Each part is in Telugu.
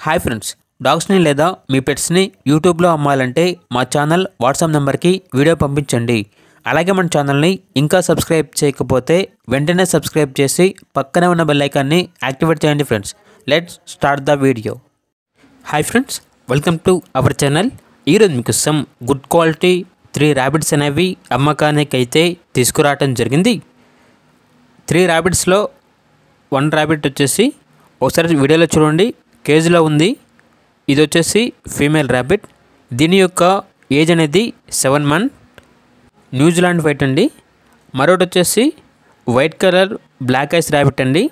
హాయ్ ఫ్రెండ్స్, డాగ్స్ని లేదా మీ పెట్స్ని యూట్యూబ్లో అమ్మాలంటే మా ఛానల్ వాట్సాప్ నెంబర్కి వీడియో పంపించండి. అలాగే మన ఛానల్ని ఇంకా సబ్స్క్రైబ్ చేయకపోతే వెంటనే సబ్స్క్రైబ్ చేసి పక్కనే ఉన్న బెల్ ఐకాన్ని యాక్టివేట్ చేయండి friends. Let's start the video. Hi friends, welcome to our channel. ఈరోజు మీకోసం గుడ్ క్వాలిటీ 3 ర్యాబిట్స్ అనేవి అమ్మకానికి అయితే తీసుకురావడం జరిగింది. 3 ర్యాబిట్స్లో 1 ర్యాబిట్ వచ్చేసి ఒకసారి వీడియోలో చూడండి, కేజీలో ఉంది. ఇది వచ్చేసి ఫీమేల్ ర్యాబిట్. దీని యొక్క ఏజ్ అనేది 7 మంత్. న్యూజిలాండ్ వైట్ అండి. మరొకటి వచ్చేసి white colour black eyes rabbit అండి.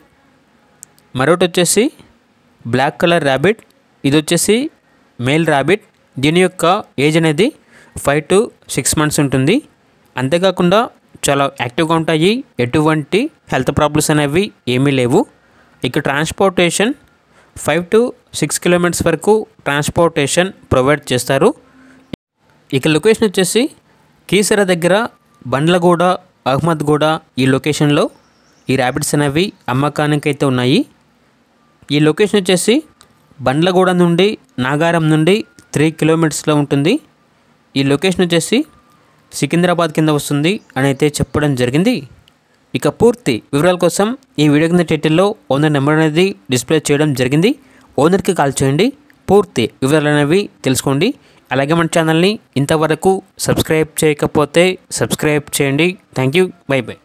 మరొకటి వచ్చేసి బ్లాక్ కలర్ ర్యాబిట్. ఇది వచ్చేసి మేల్ ర్యాబిట్. దీని యొక్క ఏజ్ అనేది 5 to 6 months ఉంటుంది. అంతేకాకుండా చాలా యాక్టివ్గా ఉంటాయి. ఎటువంటి హెల్త్ ప్రాబ్లమ్స్ అనేవి ఏమీ లేవు. ఇక ట్రాన్స్పోర్టేషన్ 5 to 6 kilometers వరకు ట్రాన్స్పోర్టేషన్ ప్రొవైడ్ చేస్తారు. ఇక లొకేషన్ వచ్చేసి కీసర దగ్గర బండ్లగూడ, అహ్మద్గూడ ఈ లొకేషన్లో ఈ ర్యాబిట్స్ అనేవి అమ్మకానికి అయితే ఉన్నాయి. ఈ లొకేషన్ వచ్చేసి బండ్లగూడ నుండి నాగారం నుండి 3 kilometersలో ఉంటుంది. ఈ లొకేషన్ వచ్చేసి సికింద్రాబాద్ కింద వస్తుంది అని అయితే చెప్పడం జరిగింది. ఇక పూర్తి వివరాల కోసం ఈ వీడియో కింద టైటిల్లో ఓనర్ నెంబర్ అనేది డిస్ప్లే చేయడం జరిగింది. ఓనర్కి కాల్ చేయండి, పూర్తి వివరాలు అనేవి తెలుసుకోండి. అలాగే మన ఛానల్ని ఇంతవరకు సబ్స్క్రైబ్ చేయకపోతే సబ్స్క్రైబ్ చేయండి. Thank you, by by.